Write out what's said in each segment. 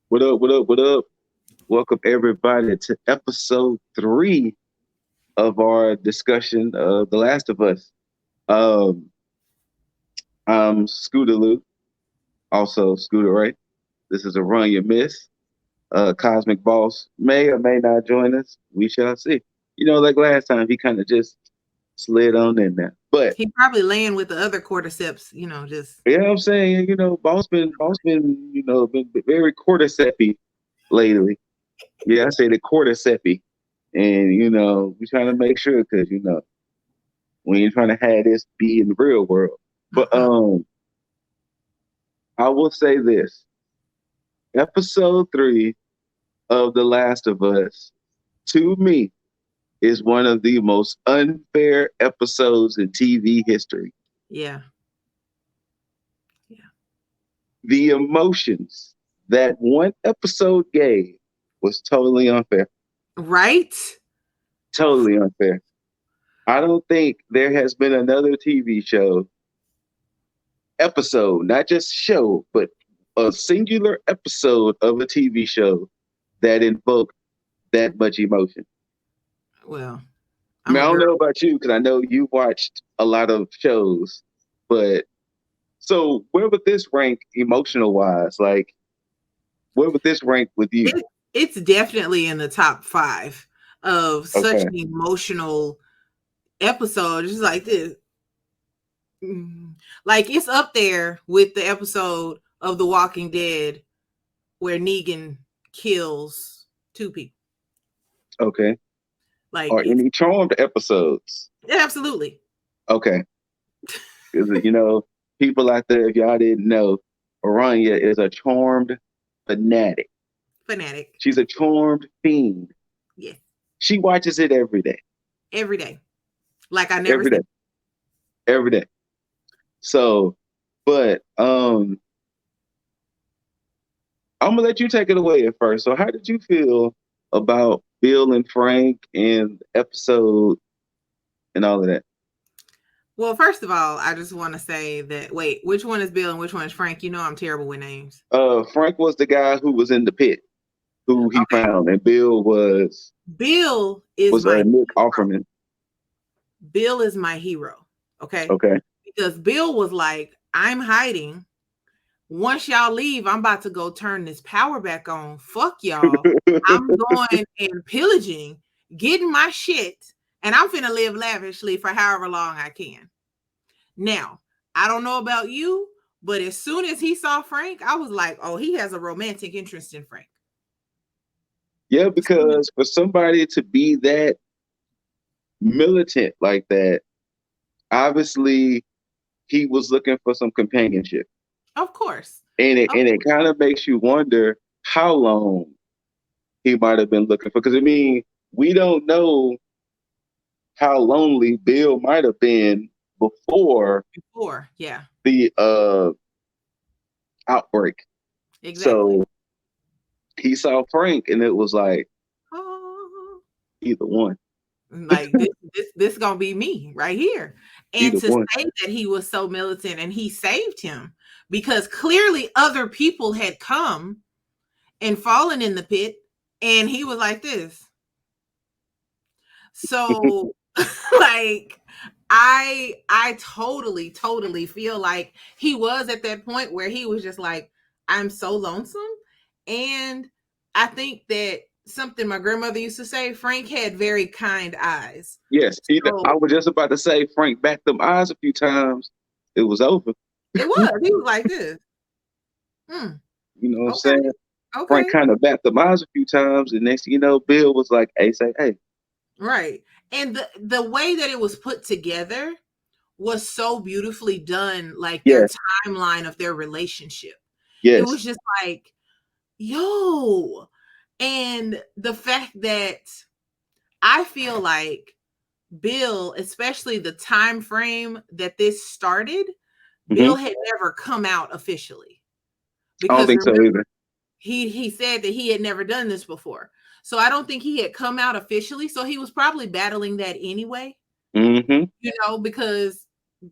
What up? What up? What up? Welcome everybody to episode 3 of our discussion of The Last of Us. Um, I'm Scootaloo, also Scooter Ray. This is a run you miss. Cosmic Boss may or may not join us. We shall see. Like last time, he kind of just slid on in there. But He probably laying with the other cordyceps, just you know what I'm saying? Boss been very cordyceps lately. Yeah, I say the cordyceps. And we're trying to make sure because we ain't trying to have this be in the real world. But uh-huh. I will say this: episode 3 of The Last of Us, to me, is one of the most unfair episodes in TV history. Yeah. Yeah. The emotions that one episode gave was totally unfair. Right? Totally unfair. I don't think there has been another TV show episode, not just show, but a singular episode of a TV show that invoked that much emotion. Well, I mean, I'm I a don't girl. know about you because I know you watched a lot of shows, but so where would this rank emotional wise? Like, where would this rank with you? It's definitely in the top 5 of such Okay. an emotional episode. Just like this. Mm. Like it's up there with the episode of The Walking Dead where Negan kills 2 people. Okay. Like Or it's any charmed episodes? absolutely Okay. Because, people out there, if y'all didn't know, Aranya is a charmed fanatic. fanatic. She's a charmed fiend. Yes. She watches it every day. Every day. Like I never Every said. day. Every day. So, but I'm gonna let you take it away at first. So, how did you feel about Bill and Frank and the episode and all of that? Well, first of all, I just want to say that wait, which one is Bill and which one is Frank? You know I'm terrible with names. Frank was the guy who was in the pit, who he Okay. found, and Bill was Bill is my Nick Offerman. Bill is my hero. Okay. Okay. Because Bill was like, I'm hiding. Once y'all leave, I'm about to go turn this power back on. Fuck y'all. I'm going and pillaging, getting my shit, and I'm finna live lavishly for however long I can. Now, I don't know about you, but as soon as he saw Frank, I was like, oh, he has a romantic interest in Frank. Yeah, because for somebody to be that militant like that, obviously he was looking for some companionship. Of course. And it Of and it course. kind of makes you wonder how long he might have been looking for. Because I mean, we don't know how lonely Bill might have been before Before. Yeah. the outbreak. Exactly. So he saw Frank, and it was like Oh, either one, like this gonna be me right here. And either to one. say that he was so militant and he saved him because clearly other people had come and fallen in the pit and he was like this. So like I totally feel like he was at that point where he was just like, I'm so lonesome. And I think that something my grandmother used to say, Frank had very kind eyes. Yes, I So was just about to say Frank backed them eyes a few times. It was over. it was. He was like this. Hmm. You know what I'm Okay. saying? Frank Okay. kind of backed them eyes a few times, and next thing you know, Bill was like, "Hey, say hey." Right. And the way that it was put together was so beautifully done, like their Yes, timeline of their relationship. It yes. was just like, yo. And the fact that I feel like Bill, especially the time frame that this started, Bill Hmm. had never come out officially. I don't Because think so remember, either. he said that he had never done this before. So I don't think he had come out officially. So he was probably battling that anyway, Hmm. because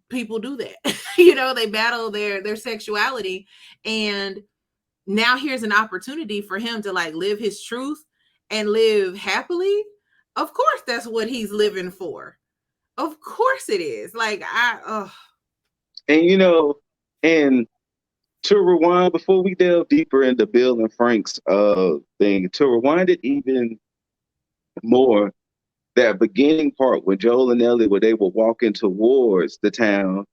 people do that. They battle their sexuality. And now here's an opportunity for him to like live his truth and live happily. Of course, that's what he's living for. Of course it is. Like And you know, and to rewind before we delve deeper into Bill and Frank's thing, to rewind it even more, that beginning part when Joel and Ellie where they were walking towards the town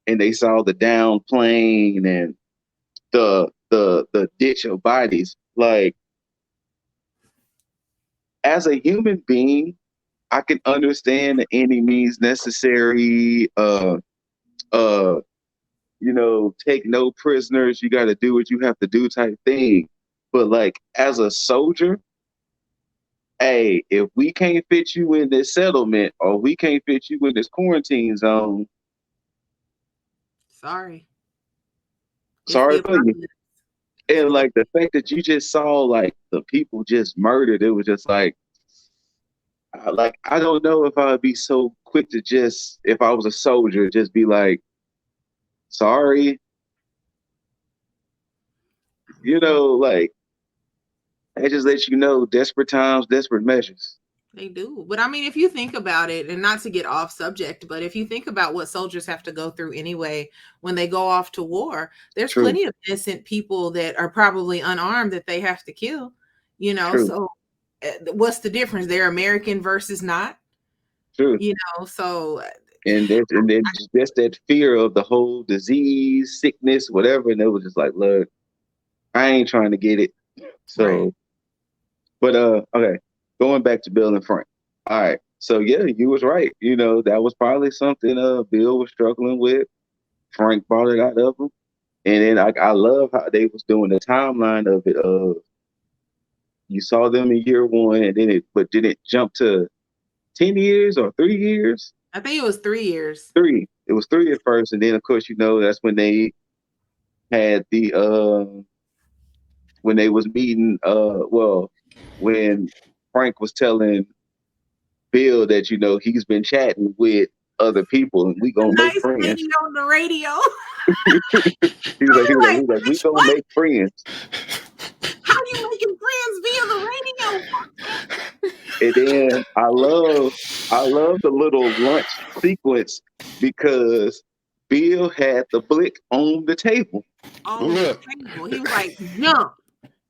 and they saw the down plane and the ditch of bodies. Like, as a human being, I can understand the any means necessary, you know, take no prisoners, you gotta do what you have to do type thing. But like as a soldier, hey, if we can't fit you in this settlement or we can't fit you in this quarantine zone, sorry. sorry for you. And like the fact that you just saw like the people just murdered, it was just like I don't know if I'd be so quick to just, if I was a soldier, just be like, sorry. You know, like, it just lets you know desperate times, desperate measures. They do. But I mean, if you think about it, and not to get off subject, but if you think about what soldiers have to go through anyway when they go off to war, there's True. plenty of innocent people that are probably unarmed that they have to kill, you know. True. So what's the difference? They're American versus not. True. You know, so and then just that fear of the whole disease, sickness, whatever, and it was just like, look, I ain't trying to get it. So right. But okay, going back to Bill and Frank. All right. So yeah, you was right. You know, that was probably something Bill was struggling with. Frank brought it out of him. And then I love how they was doing the timeline of it. You saw them in year one, and then it jump to 10 years or 3 years? I think it was 3 years. 3. It was 3 at first, and then of course, you know, that's when they had the when they was meeting when Frank was telling Bill that, you know, he's been chatting with other people and we gonna make friends. Lady on the radio. he was like, we gonna make friends. How you making friends via the radio? And then I love the little lunch sequence because Bill had the blick on the table. On the table. He was like,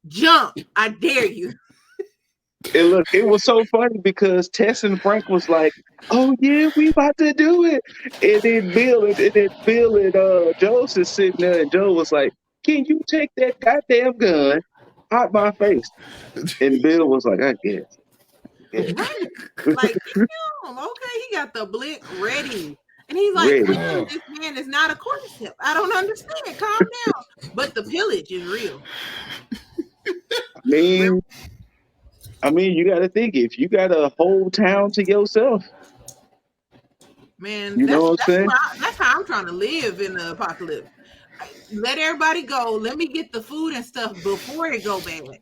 jump, I dare you. And look, it was so funny because Tess and Frank was like, "Oh yeah, we about to do it." And then Bill and Joseph sitting there, and Joe was like, "Can you take that goddamn gun out my face?" And Bill was like, "I guess." Right. Like, damn, okay, he got the blick ready. And he's like, this man is not a cordyceps. I don't understand. Calm down. But the pillage is real. I mean, you got to think, if you got a whole town to yourself, man, you know what I'm saying? That's how I'm trying to live in the apocalypse. Let everybody go. Let me get the food and stuff before it go bad.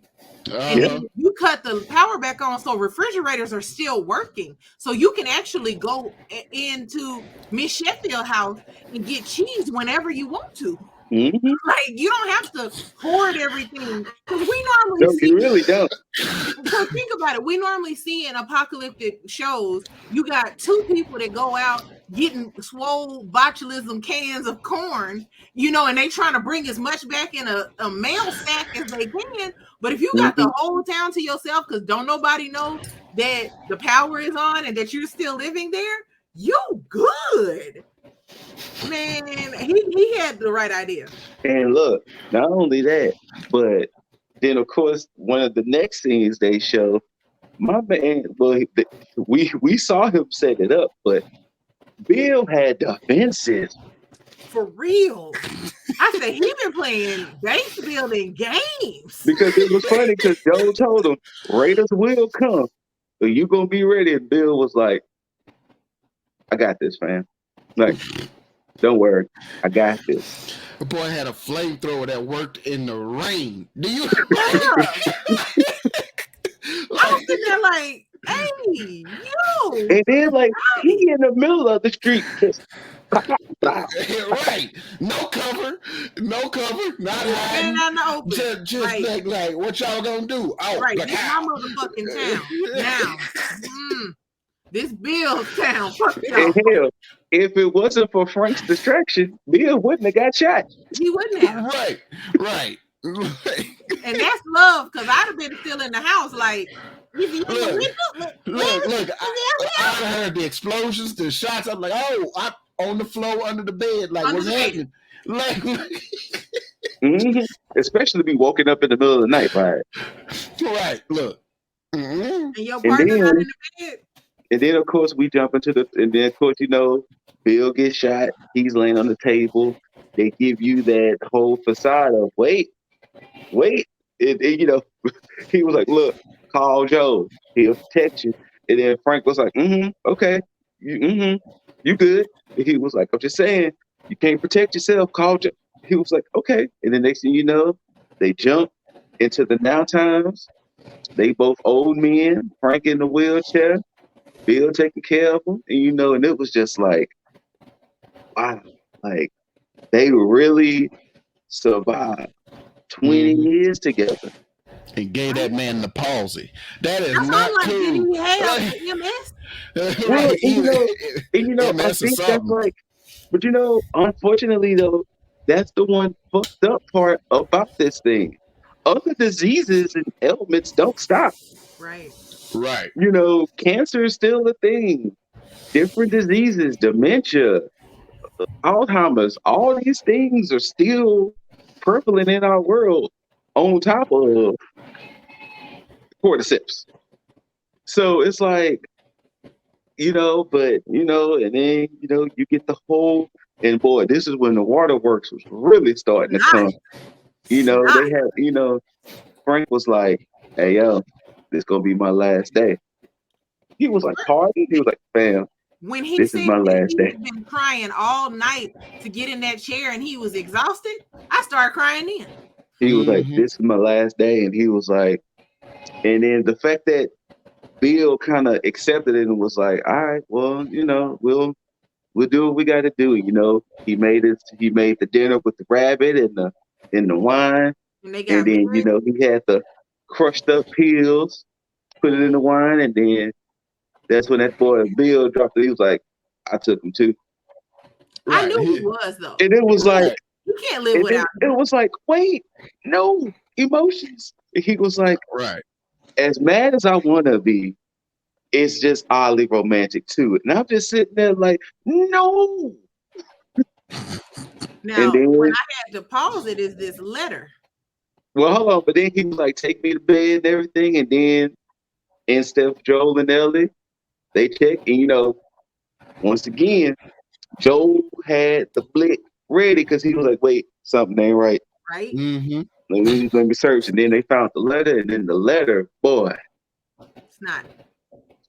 And then you cut the power back on, so refrigerators are still working. So you can actually go into Miss Sheffield's house and get cheese whenever you want to. Mm-hmm. Like, you don't have to hoard everything. Because we normally you really don't. So think about it. We normally see in apocalyptic shows, you got 2 people that go out getting swole botulism cans of corn, you know, and they trying to bring as much back in a mail sack as they can. But if you got the whole town to yourself, because don't nobody know that the power is on and that you're still living there, you good. Man, he had the right idea. And look, not only that, but then of course one of the next scenes they show, my man, well, we saw him set it up, but Bill had defenses. For real. I said he been playing base building games. Because it was funny because Joe told him Raiders will come, so you gonna be ready. And Bill was like, I got this, fam. Like, don't worry, I got this. The boy had a flamethrower that worked in the rain. Do you? I was sitting there like, hey, yo. And then like he in the middle of the street just Right. No cover. Not Stand hiding. out in the open. Just like what y'all gonna do? Oh, Right. like This how? my motherfucking town. Now. This Bill's town. Fuck And y'all. hell, if it wasn't for Frank's distraction, Bill wouldn't have got shot. He wouldn't have. Right. And that's love, because I'd have been still in the house like, is he in the window? Look, I heard the explosions, the shots. I'm like, oh, I'm on the floor under the bed. Like, Under what's the bed. happening? Like, Especially be woken up in the middle of the night by it. right, look. And your partner not in the bed. And then of course we jump into and then of course, Bill gets shot, he's laying on the table. They give you that whole facade of wait. And, he was like, look, call Joe, he'll protect you. And then Frank was like, okay, you good. And he was like, I'm just saying, you can't protect yourself, call Joe. He was like, okay. And the next thing you know, they jump into the now times. They both old men, Frank in the wheelchair, Bill taking care of them. And and it was just like, wow, like they really survived 20 years together. And gave that man the palsy. That is That's not like, cool. did he have MS? Well, I MS think that's like, but unfortunately though, that's the one fucked up part about this thing. Other diseases and ailments don't stop. Right. Cancer is still a thing. Different diseases, dementia, Alzheimer's, all these things are still prevalent in our world on top of cordyceps. So it's like, and then, you get the whole, and boy, this is when the waterworks was really starting to come. They had, Frank was like, hey, yo, this gonna be my last day. He was like, pardon? He was like, fam, when he this said is my last day. He'd been crying all night to get in that chair and he was exhausted, I started crying then. He was like, this is my last day. And he was like, and then the fact that Bill kind of accepted it and was like, all right, well, we'll do what we got to do. He made the dinner with the rabbit and the wine. And then, he had the crushed up pills, put it in the wine. And then that's when that boy Bill dropped it. He was like, I took him too. I knew he was though. And it was like, you can't live without it was like, wait, no emotions. He was like, right. As mad as I want to be, it's just oddly romantic too. And I'm just sitting there like, no. Now, when I had to pause it, is this letter. Well, hold on. But then he was like, take me to bed and everything. And then instead of Joel and Ellie, they check. And, once again, Joel had the blick ready because he was like, wait, something ain't right. Right. Let me search. And then they found the letter. And then the letter, boy. It's not.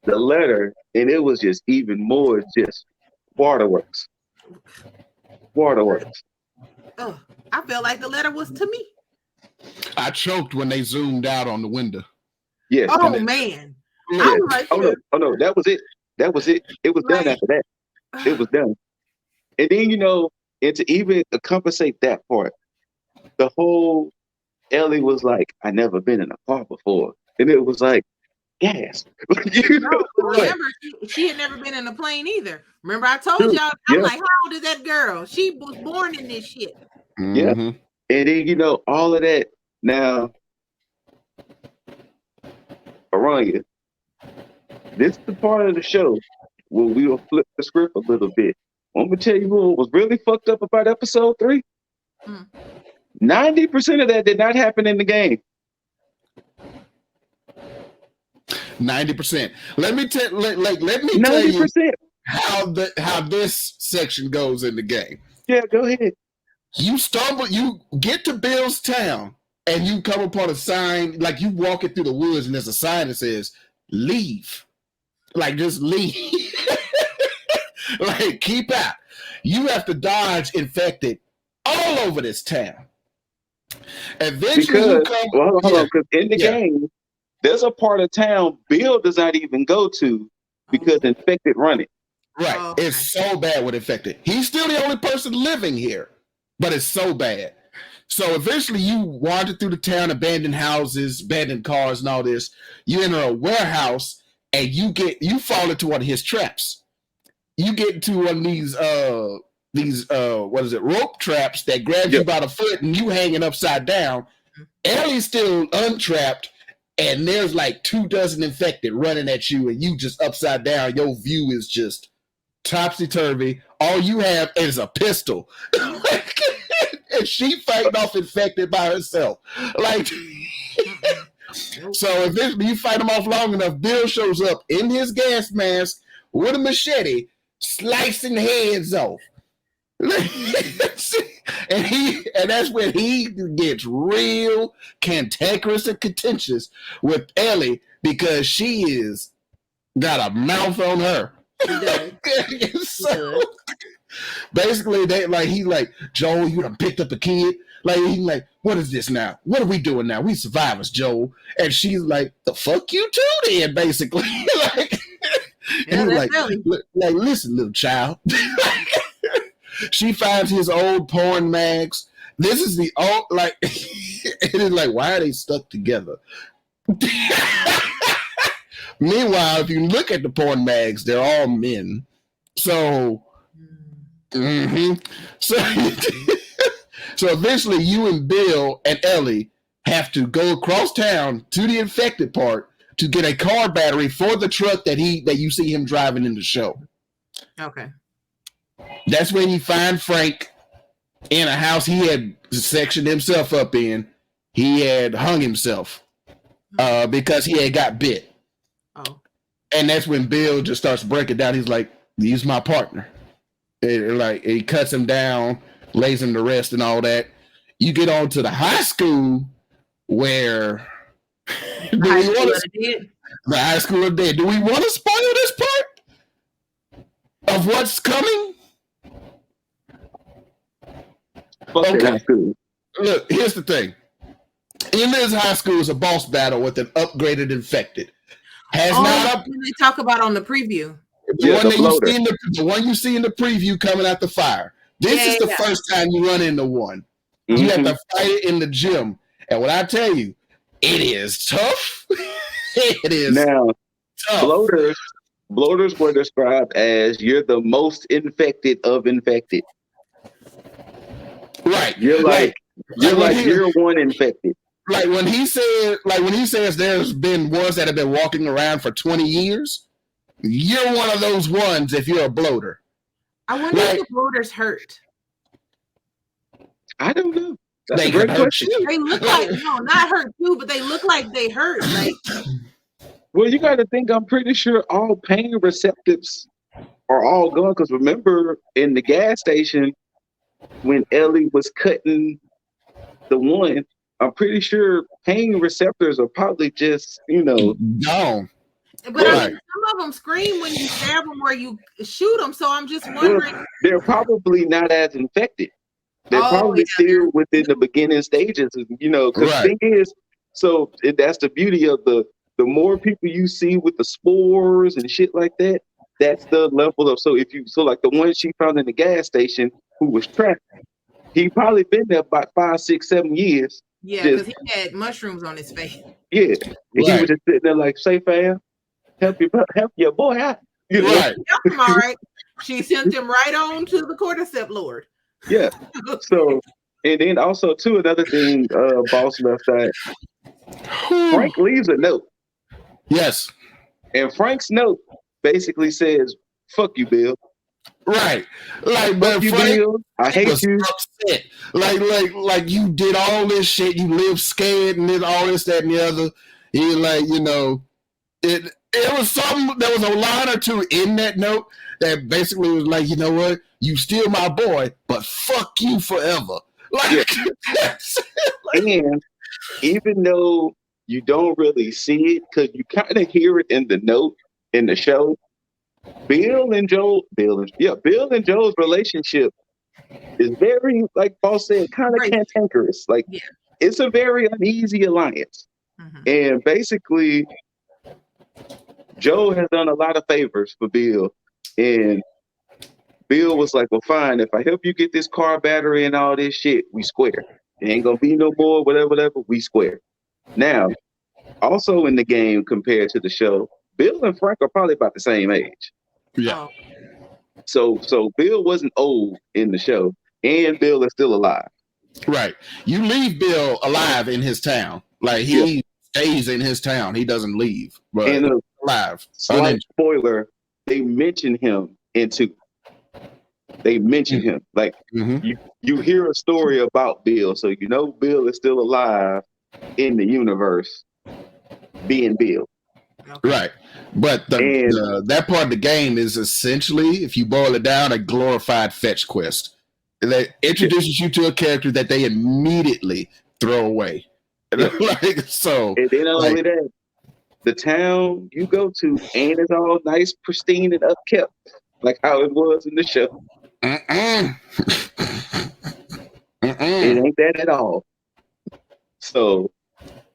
The letter, and it was just even more just waterworks. Oh, I felt like the letter was to me. I choked when they zoomed out on the window. Yes. Oh man. Yeah. Oh no, that was it. It was done after that. It was done. And then and to even compensate that part, the whole Ellie was like, I never been in a car before. And it was like, gas. Remember, she had never been in a plane either. Remember, I told y'all, I'm like, how old is that girl? She was born in this shit. Yeah. And then, all of that. Now, Aranya, this is the part of the show where we will flip the script a little bit. I'm going to tell you what was really fucked up about episode 3. 90% of that did not happen in the game. 90%. Let me tell you how this section goes in the game. Yeah, go ahead. You get to Bill's town and you come upon a sign, like you walking through the woods and there's a sign that says, leave. Like, just leave. Like, keep out. You have to dodge infected all over this town. Eventually, hold on, because in the game, there's a part of town Bill does not even go to because infected run it. Right. Oh, okay. It's so bad with infected. He's still the only person living here, but it's so bad. So eventually you wander through the town, abandoned houses, abandoned cars, and all this. You enter a warehouse and you fall into one of his traps. You get into one of these what is it, rope traps that grabs you by the foot and you hanging upside down. Ellie's still untrapped, and there's like 24 infected running at you, and you just upside down. Your view is just topsy-turvy. All you have is a pistol. And she fighting off infected by herself. Like, so eventually you fight him off long enough, Bill shows up in his gas mask with a machete, slicing heads off. and that's when he gets real cantankerous and contentious with Ellie because she is got a mouth on her. So basically, he's like, Joel, you done picked up a kid. Like, he's like, what is this now? What are we doing now? We survivors, Joel. And she's like, the fuck you too, then, basically. And he's like, listen, little child. She finds his old porn mags. This is the old, like, it is like, why are they stuck together? Meanwhile, if you look at the porn mags, they're all men. So, so eventually you and Bill and Ellie have to go across town to the infected part to get a car battery for the truck that you see him driving in the show. Okay. That's when you find Frank in a house he had sectioned himself up in. He had hung himself because he had got bit. Oh. And that's when Bill just starts breaking down. He's like, he's my partner. Like, he cuts him down, lays him to rest and all that. You get on to the high school where the high school of dead. Do we want to spoil this part of what's coming? Okay. Look, here's the thing. In this high school is a boss battle with an upgraded infected. They talk about on the preview. The one you see in the preview coming out the fire. This is the first time you run into one. Mm-hmm. You have to fight it in the gym. And when I tell you, it is tough. It is now tough. Bloaters were described as you're the most infected of infected. Right. You're one infected. Like when he says there's been ones that have been walking around for 20 years, you're one of those ones if you're a bloater. I wonder if the bloaters hurt. I don't know. That's a great question. They look like not hurt too, but they look like they hurt. Like, well, you got to think. I'm pretty sure all pain receptors are all gone. Because remember, in the gas station, when Ellie was cutting the one, I'm pretty sure pain receptors are probably just gone. But I mean, some of them scream when you stab them or you shoot them. So I'm just wondering. Well, they're probably not as infected. They're probably still within the beginning stages, because the thing is, so that's the beauty of the more people you see with the spores and shit like that, that's the level of, so like the one she found in the gas station who was trapped, he probably been there about 5, 6, 7 years. Yeah, because he had mushrooms on his face. Yeah. And he was just sitting there like, say, fam, help your boy out. Right. All right. She sent him right on to the cordyceps lord. Yeah. So, and then also too, another thing, boss left out. Frank leaves a note. Yes. And Frank's note basically says, "Fuck you, Bill." Right. Like, but you, Frank, Bill. I hate you. Upset. Like you did all this shit. You lived scared and did all this, that, and the other. He it was something. There was a line or two in that note that basically was like, you know what? You still my boy, but fuck you forever. Like, and even though you don't really see it, because you kind of hear it in the note in the show, Bill and Joel's relationship is very, like Paul said, kind of cantankerous. Like, it's a very uneasy alliance. Mm-hmm. And basically, Joel has done a lot of favors for Bill. And Bill was like, well, fine, if I help you get this car battery and all this shit, we square. It ain't gonna be no more, whatever, we square. Now, also in the game compared to the show, Bill and Frank are probably about the same age. Yeah. So Bill wasn't old in the show, and Bill is still alive. Right. You leave Bill alive in his town. Like he stays in his town. He doesn't leave. But And alive. Slight spoiler, they mention him in 2. They mention him. Like you hear a story about Bill, so you know Bill is still alive in the universe, being Bill. Right. But that part of the game is essentially, if you boil it down, a glorified fetch quest. That introduces you to a character that they immediately throw away. Like, so, and then not only that, the town you go to and it's all nice, pristine, and upkept, like how it was in the show. It ain't that at all. So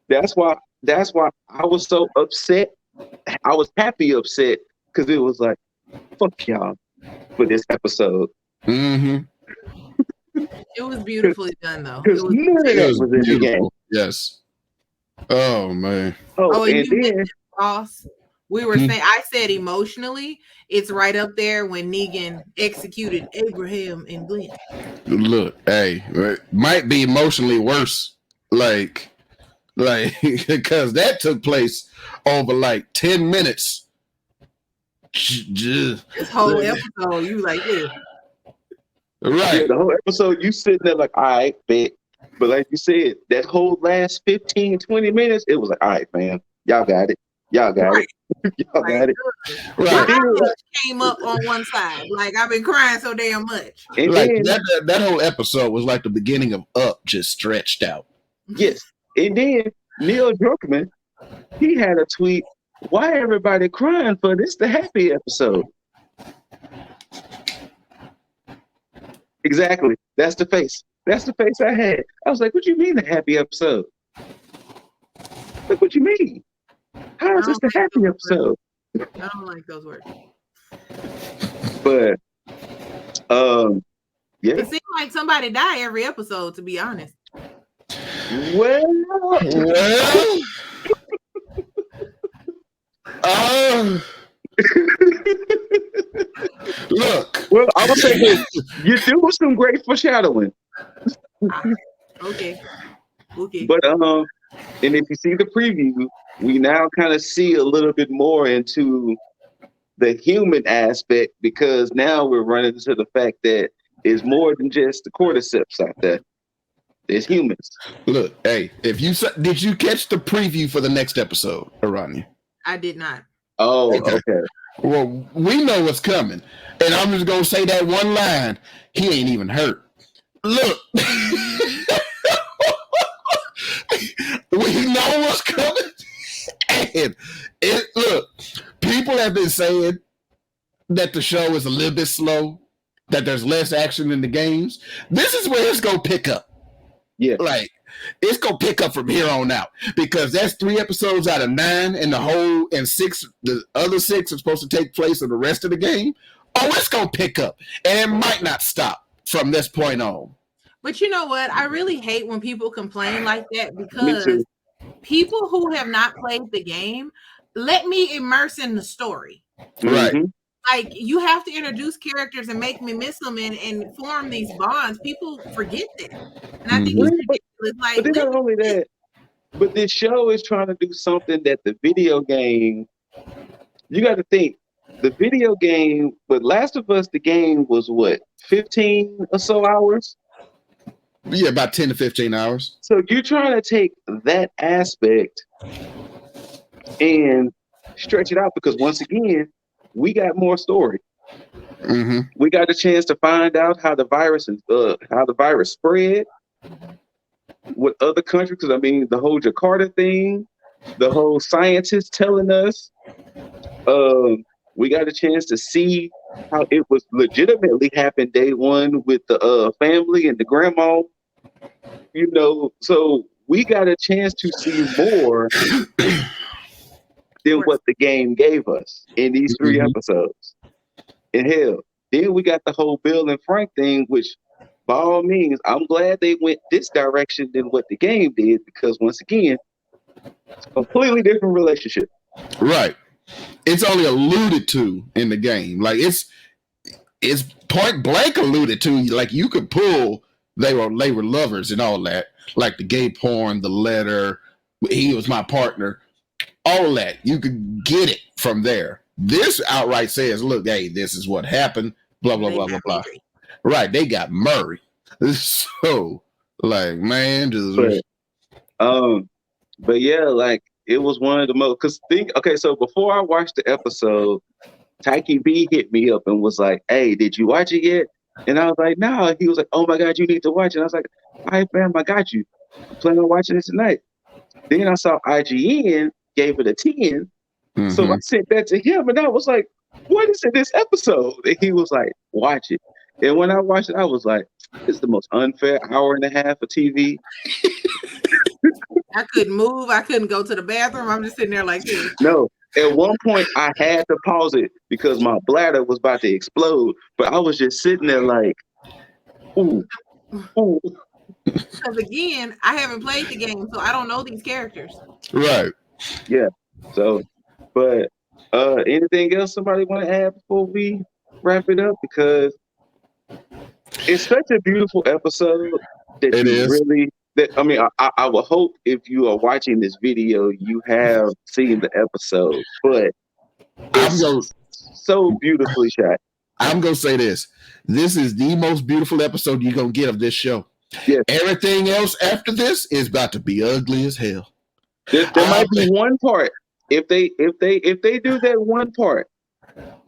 that's why I was so upset. I was happy upset because it was like, fuck y'all for this episode. It was beautifully done, though. Because none of that was in the game. Yes. Oh, man. Oh, and then Ross, we were saying, I said emotionally, it's right up there when Negan executed Abraham and Glenn. Look, hey, it might be emotionally worse. Like, because that took place over like 10 minutes. This whole episode, you like this. Right. Yeah, the whole episode, you sitting there like, all right, bet. But like you said, that whole last 15, 20 minutes, it was like, all right, man, y'all got it. Y'all got it. Y'all got it. Right. My came up on one side. Like, I've been crying so damn much. And like then, that whole episode was like the beginning of Up, just stretched out. Yes. And then Neil Druckmann, he had a tweet, why everybody crying for this the happy episode? Exactly. That's the face. That's the face I had. I was like, what you mean the happy episode? Like, what you mean? How is this the happy episode? I don't like those words. But, yeah. It seems like somebody die every episode, to be honest. Well. Look. Well, I would say this. You're doing some great foreshadowing. Okay. But and if you see the preview, we now kind of see a little bit more into the human aspect, because now we're running into the fact that it's more than just the cordyceps out there. There's humans. Look, hey, did you catch the preview for the next episode, Aranya? I did not. Oh, okay. Well, we know what's coming, and I'm just gonna say that one line. He ain't even hurt. Look, we know what's coming, and look. People have been saying that the show is a little bit slow, that there's less action in the games. This is where it's gonna pick up. Yeah, like it's gonna pick up from here on out, because that's 3 episodes out of 9, and the other 6 are supposed to take place in the rest of the game. Oh, it's gonna pick up, and it might not stop from this point on. But you know what? I really hate when people complain like that, because people who have not played the game, let me immerse in the story. Right. Like, you have to introduce characters and make me miss them and form these bonds. People forget that. And I think it's ridiculous. Like, but not only that, but this show is trying to do something that the video game, you got to think, the video game, but Last of Us, the game was what, 15 or so hours? Yeah, about 10 to 15 hours. So you're trying to take that aspect and stretch it out, because once again, we got more story. We got a chance to find out how the virus spread with other countries. Because I mean, the whole Jakarta thing, the whole scientists telling us. We got a chance to see how it was legitimately happened day one with the family and the grandma. You know, so we got a chance to see more than what the game gave us in these 3 episodes. And hell, Then we got the whole Bill and Frank thing, which by all means, I'm glad they went this direction than what the game did, because once again, it's a completely different relationship. Right. It's only alluded to in the game. Like it's point blank alluded to. Like you could pull they were lovers and all that. Like the gay porn, the letter, he was my partner, all that. You could get it from there. This outright says, look, hey, this is what happened, blah, blah, blah, blah, blah. Right, they got Murray. So, like, man, just... But yeah, like, it was one of the most, okay, so before I watched the episode, Taiki B hit me up and was like, hey, did you watch it yet? And I was like, no. He was like, oh my God, you need to watch it. And I was like, all right, fam, I got you. I'm planning on watching it tonight. Then I saw IGN gave it a 10. So I sent that to him and I was like, what is in this episode? And he was like, watch it. And when I watched it, I was like, this is the most unfair hour and a half of TV. I couldn't move. I couldn't go to the bathroom. I'm just sitting there like this. No. At one point, I had to pause it because my bladder was about to explode. But I was just sitting there like, ooh, ooh. Because again, I haven't played the game, so I don't know these characters. Right. Yeah. So, but anything else somebody want to add before we wrap it up? Because it's such a beautiful episode that it is. Really. I mean, I would hope if you are watching this video, you have seen the episode, but it's so beautifully shot. I'm going to say this. This is the most beautiful episode you're going to get of this show. Yes. Everything else after this is about to be ugly as hell. There might be one part. If they do that one part, then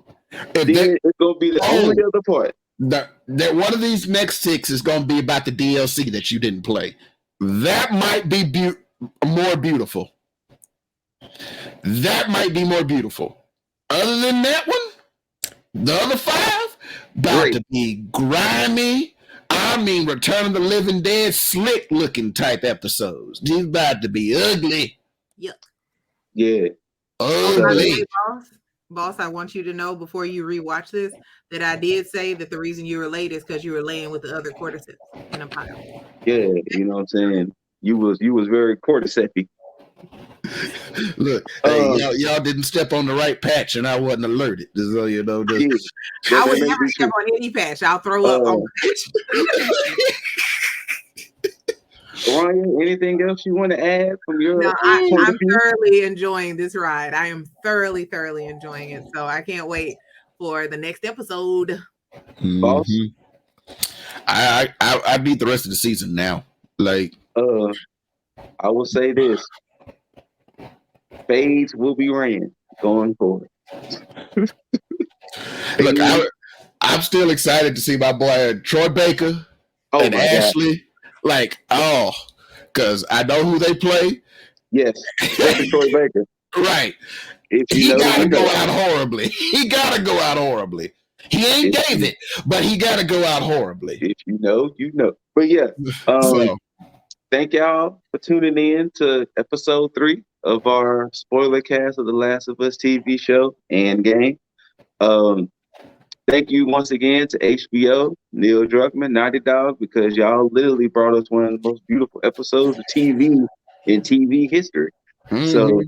it's going to be the only other part. That one of these next 6 is going to be about the DLC that you didn't play. That might be more beautiful. That might be more beautiful. Other than that one, the other 5 about to be grimy. I mean, Return of the Living Dead, slick looking type episodes. These about to be ugly. Yep. Yeah. Ugly. Boss, I want you to know before you rewatch this that I did say that the reason you were late is because you were laying with the other cordyceps in a pile. Yeah, you know what I'm saying? You was very cordyceps-y. Look, hey, y'all didn't step on the right patch and I wasn't alerted. So, you know, I would never step on any patch. I'll throw up on the patch. Ryan, anything else you want to add from your I'm thoroughly enjoying this ride. I am thoroughly enjoying it. So I can't wait for the next episode. Boss? I need the rest of the season now. Like, I will say this. Fades will be ran going forward. Look, I'm still excited to see my boy Troy Baker and Ashley. God. Like, because I know who they play. Yes, Troy Baker. Right. He gotta go out horribly. He gotta go out horribly. He ain't gave it, but he gotta go out horribly. If you know, you know. But yeah, thank y'all for tuning in to episode 3 of our spoiler cast of The Last of Us TV show and game. Thank you once again to HBO, Neil Druckmann, Naughty Dog, because y'all literally brought us one of the most beautiful episodes of TV in TV history. Mm-hmm. So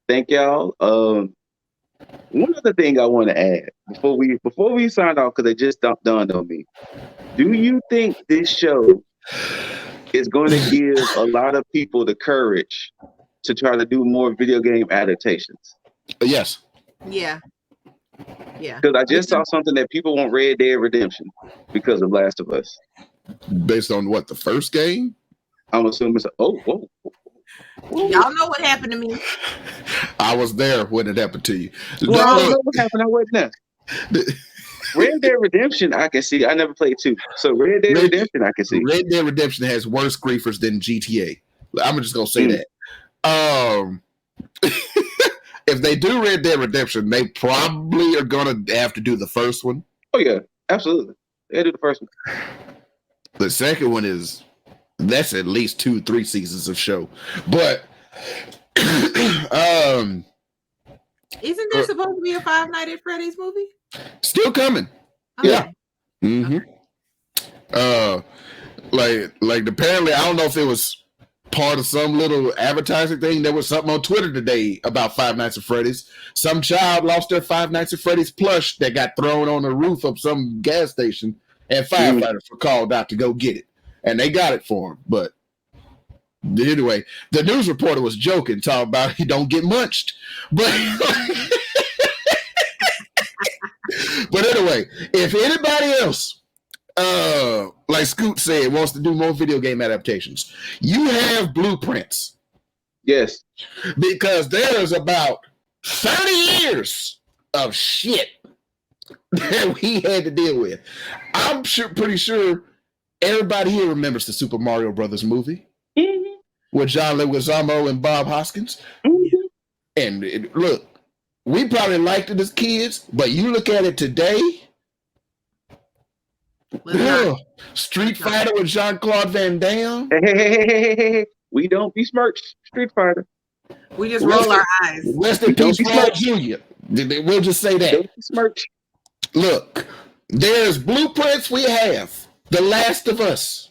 thank y'all. One other thing I want to add before we sign off, because it just dawned on me. Do you think this show is going to give a lot of people the courage to try to do more video game adaptations? Yes. Yeah. Yeah. Because I just saw something that people want Red Dead Redemption because of Last of Us. Based on what, the first game? I'm assuming it's whoa. Y'all know what happened to me. I was there when it happened to you. Well, I don't know what happened. I wasn't there. Red Dead Redemption, I can see. I never played 2. So Red Dead Redemption, I can see. Red Dead Redemption has worse griefers than GTA. I'm just going to say that. If they do Red Dead Redemption, they probably are going to have to do the first one. Oh, yeah. Absolutely. They do the first one. The second one that's at least 2-3 seasons of show. But isn't there supposed to be a Five Nights at Freddy's movie? Still coming. Yeah. Mm-hmm. Like apparently, I don't know if it was part of some little advertising thing. There was something on Twitter today about Five Nights at Freddy's. Some child lost their Five Nights at Freddy's plush that got thrown on the roof of some gas station, and firefighters were called out to go get it, and they got it for him. But anyway, the news reporter was joking, talking about he don't get munched, but. But anyway, if anybody else, like Scoot said, wants to do more video game adaptations, you have blueprints. Yes. Because there's about 30 years of shit that we had to deal with. I'm pretty sure everybody here remembers the Super Mario Brothers movie with John Leguizamo and Bob Hoskins. And look, we probably liked it as kids, but you look at it today, Street Fighter with Jean-Claude Van Damme. Hey. We don't besmirch Street Fighter. We just roll our eyes. Rest in peace, Raul Jr. We'll just say that. Don't besmirch. Look, there's blueprints we have. The Last of Us.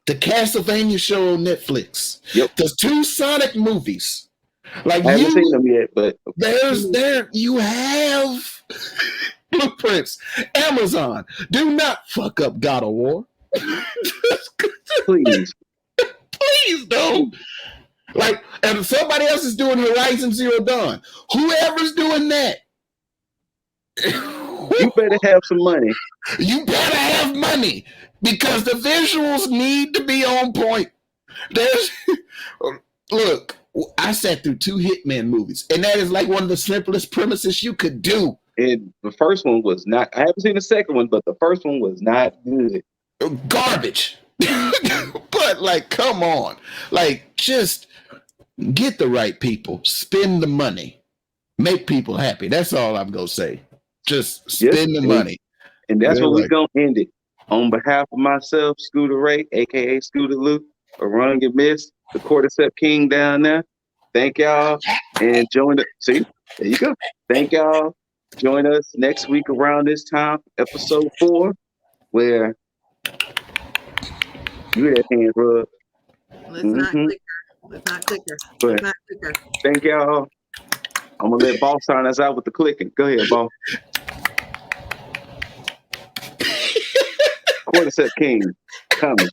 The Castlevania show on Netflix. Yep. The 2 Sonic movies. Like I haven't seen them yet, but you have blueprints. Amazon, do not fuck up God of War. Please don't. Like, and somebody else is doing Horizon Zero Dawn. Whoever's doing that, you better have some money. You better have money because the visuals need to be on point. Look. I sat through 2 Hitman movies, and that is like one of the simplest premises you could do. And the first one was not, I haven't seen the second one, but the first one was not good. Garbage. But, like, come on. Like, just get the right people. Spend the money. Make people happy. That's all I'm going to say. Just spend the money. And that's what we're going to end it. On behalf of myself, Scooter Ray, a.k.a. Scooter Luke, Run Get Missed, the Cordyceps King down there. Thank y'all. And join us. See, there you go. Thank y'all. Join us next week around this time, episode 4, where you had hand rub. Let's not click her. Let's not click her. Thank y'all. I'm going to let Boss sign us out with the clicking. Go ahead, Boss. Cordyceps King coming.